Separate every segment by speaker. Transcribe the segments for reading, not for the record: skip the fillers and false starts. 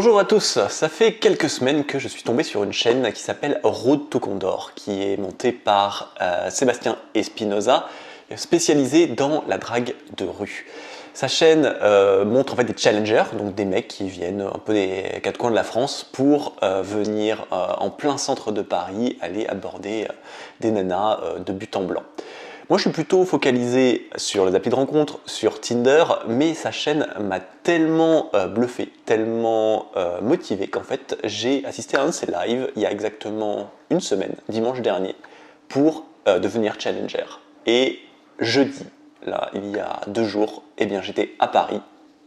Speaker 1: Bonjour à tous, ça fait quelques semaines que je suis tombé sur une chaîne qui s'appelle Road to Condor, qui est montée par Sébastien Espinosa, spécialisé dans la drague de rue. Sa chaîne montre en fait des challengers, donc des mecs qui viennent un peu des quatre coins de la France pour venir en plein centre de Paris, aller aborder des nanas de but en blanc. Moi, je suis plutôt focalisé sur les applis de rencontre, sur Tinder, mais sa chaîne m'a tellement bluffé, tellement motivé qu'en fait, j'ai assisté à un de ses lives il y a exactement une semaine, dimanche dernier, pour devenir challenger. Et jeudi, là, il y a 2 jours, eh bien, j'étais à Paris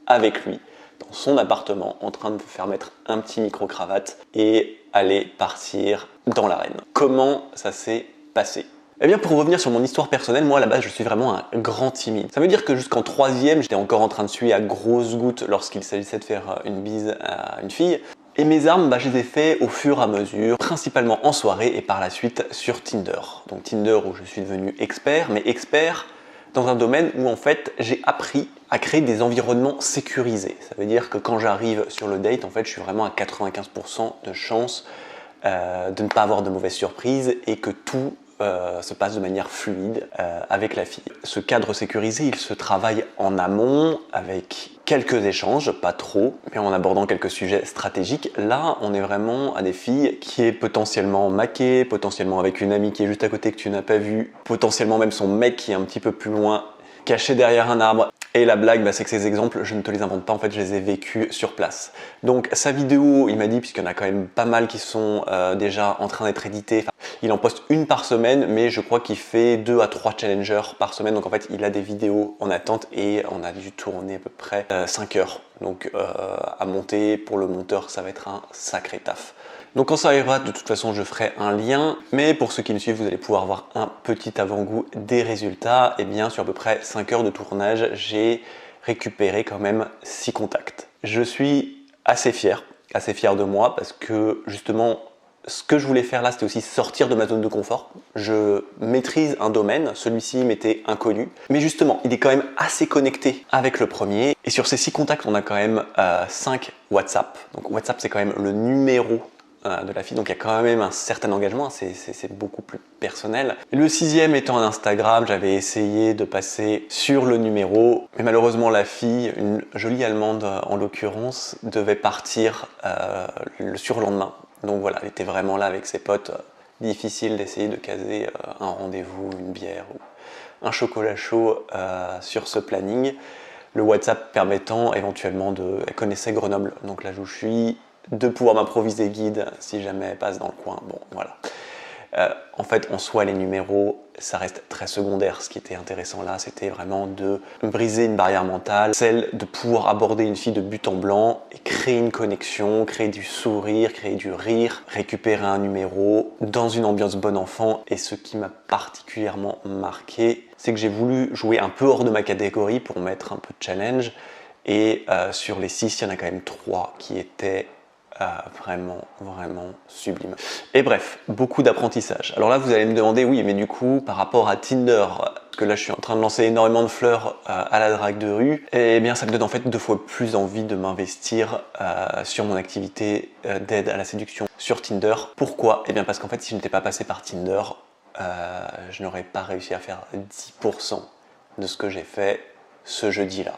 Speaker 1: avec lui, dans son appartement, en train de me faire mettre un petit micro-cravate et aller partir dans l'arène. Comment ça s'est passé ? Eh bien, pour revenir sur mon histoire personnelle, moi à la base je suis vraiment un grand timide. Ça veut dire que jusqu'en 3e, j'étais encore en train de suer à grosses gouttes lorsqu'il s'agissait de faire une bise à une fille. Et mes armes, je les ai fait au fur et à mesure, principalement en soirée et par la suite sur Tinder. Donc Tinder où je suis devenu expert, mais expert dans un domaine où en fait j'ai appris à créer des environnements sécurisés. Ça veut dire que quand j'arrive sur le date, en fait je suis vraiment à 95% de chance de ne pas avoir de mauvaises surprises et que tout se passe de manière fluide avec la fille. Ce cadre sécurisé, il se travaille en amont avec quelques échanges, pas trop, mais en abordant quelques sujets stratégiques. Là, on est vraiment à des filles qui est potentiellement maquée, potentiellement avec une amie qui est juste à côté que tu n'as pas vue, potentiellement même son mec qui est un petit peu plus loin, caché derrière un arbre. Et la blague, c'est que ces exemples, je ne te les invente pas, en fait, je les ai vécus sur place. Donc sa vidéo, il m'a dit, puisqu'il y en a quand même pas mal qui sont déjà en train d'être édités, il en poste une par semaine, mais je crois qu'il fait 2 à 3 challengers par semaine. Donc en fait, il a des vidéos en attente et on a dû tourner à peu près 5 heures. Donc à monter, pour le monteur, ça va être un sacré taf. Donc quand ça arrivera, de toute façon, je ferai un lien. Mais pour ceux qui me suivent, vous allez pouvoir avoir un petit avant-goût des résultats. Et bien, sur à peu près 5 heures de tournage, j'ai récupéré quand même 6 contacts. Je suis assez fier de moi parce que justement, ce que je voulais faire là, c'était aussi sortir de ma zone de confort. Je maîtrise un domaine, celui-ci m'était inconnu. Mais justement, il est quand même assez connecté avec le premier. Et sur ces 6 contacts, on a quand même 5 WhatsApp. Donc WhatsApp, c'est quand même le numéro de la fille, donc il y a quand même un certain engagement, c'est beaucoup plus personnel. Le 6e étant un Instagram, j'avais essayé de passer sur le numéro, mais malheureusement la fille, une jolie allemande en l'occurrence, devait partir le surlendemain. Donc voilà, elle était vraiment là avec ses potes, difficile d'essayer de caser un rendez-vous, une bière ou un chocolat chaud sur ce planning. Le WhatsApp permettant éventuellement elle connaissait Grenoble, donc là où je suis, de pouvoir m'improviser guide si jamais elle passe dans le coin. Bon, voilà. En fait, en soi, les numéros, ça reste très secondaire. Ce qui était intéressant là, c'était vraiment de briser une barrière mentale, celle de pouvoir aborder une fille de but en blanc et créer une connexion, créer du sourire, créer du rire, récupérer un numéro dans une ambiance bon enfant. Et ce qui m'a particulièrement marqué, c'est que j'ai voulu jouer un peu hors de ma catégorie pour mettre un peu de challenge. Et sur les 6, il y en a quand même 3 qui étaient vraiment sublime. Et bref, beaucoup d'apprentissage. Alors là, vous allez me demander, oui, mais du coup, par rapport à Tinder, parce que là, je suis en train de lancer énormément de fleurs à la drague de rue, et bien, ça me donne en fait 2 fois plus envie de m'investir sur mon activité d'aide à la séduction sur Tinder. Pourquoi ? Eh bien, parce qu'en fait, si je n'étais pas passé par Tinder, je n'aurais pas réussi à faire 10% de ce que j'ai fait ce jeudi-là.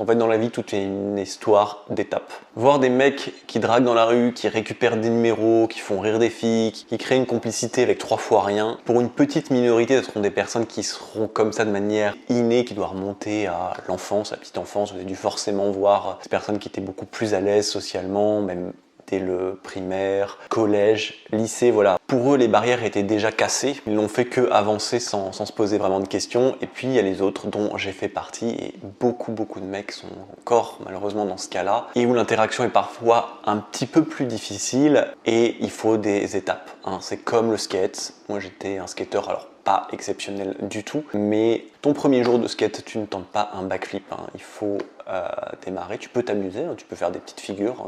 Speaker 1: En fait, dans la vie, tout est une histoire d'étapes. Voir des mecs qui draguent dans la rue, qui récupèrent des numéros, qui font rire des filles, qui créent une complicité avec 3 fois rien, pour une petite minorité, ce seront des personnes qui seront comme ça de manière innée, qui doivent remonter à l'enfance, à la petite enfance. Vous avez dû forcément voir ces personnes qui étaient beaucoup plus à l'aise socialement, même dès le primaire, collège, lycée, voilà. Pour eux, les barrières étaient déjà cassées. Ils n'ont fait que avancer sans se poser vraiment de questions. Et puis, il y a les autres dont j'ai fait partie. Et beaucoup de mecs sont encore, malheureusement, dans ce cas-là. Et où l'interaction est parfois un petit peu plus difficile. Et il faut des étapes, hein. C'est comme le skate. Moi, j'étais un skateur, alors pas exceptionnel du tout. Mais ton premier jour de skate, tu ne tentes pas un backflip, hein. Il faut démarrer, tu peux t'amuser, hein, tu peux faire des petites figures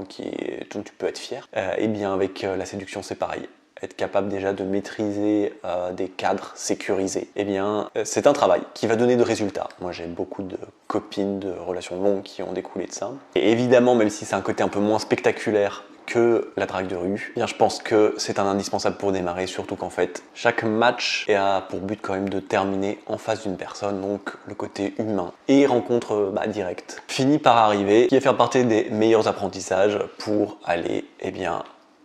Speaker 1: dont tu peux être fier. Et bien avec la séduction c'est pareil. être capable déjà de maîtriser des cadres sécurisés, eh bien c'est un travail qui va donner de résultats. Moi j'ai beaucoup de copines de relations longues qui ont découlé de ça. Et évidemment, même si c'est un côté un peu moins spectaculaire que la drague de rue, eh bien je pense que c'est un indispensable pour démarrer, surtout qu'en fait chaque match a pour but quand même de terminer en face d'une personne, donc le côté humain et rencontre directe finit par arriver, qui va faire partie des meilleurs apprentissages pour aller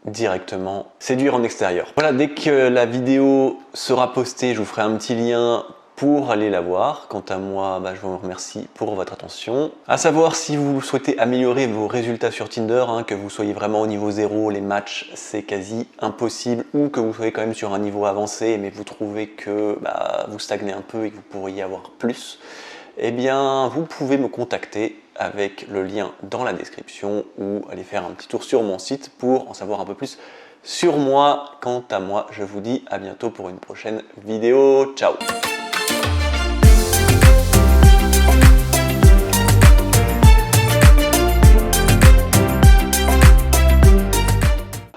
Speaker 1: directement séduire en extérieur. Voilà, dès que la vidéo sera postée, je vous ferai un petit lien pour aller la voir. Quant à moi, je vous remercie pour votre attention. À savoir, si vous souhaitez améliorer vos résultats sur Tinder, que vous soyez vraiment au niveau 0, les matchs c'est quasi impossible, ou que vous soyez quand même sur un niveau avancé mais vous trouvez que vous stagnez un peu et que vous pourriez avoir plus, eh bien vous pouvez me contacter avec le lien dans la description ou aller faire un petit tour sur mon site pour en savoir un peu plus sur moi. Quant à moi, je vous dis à bientôt pour une prochaine vidéo. Ciao!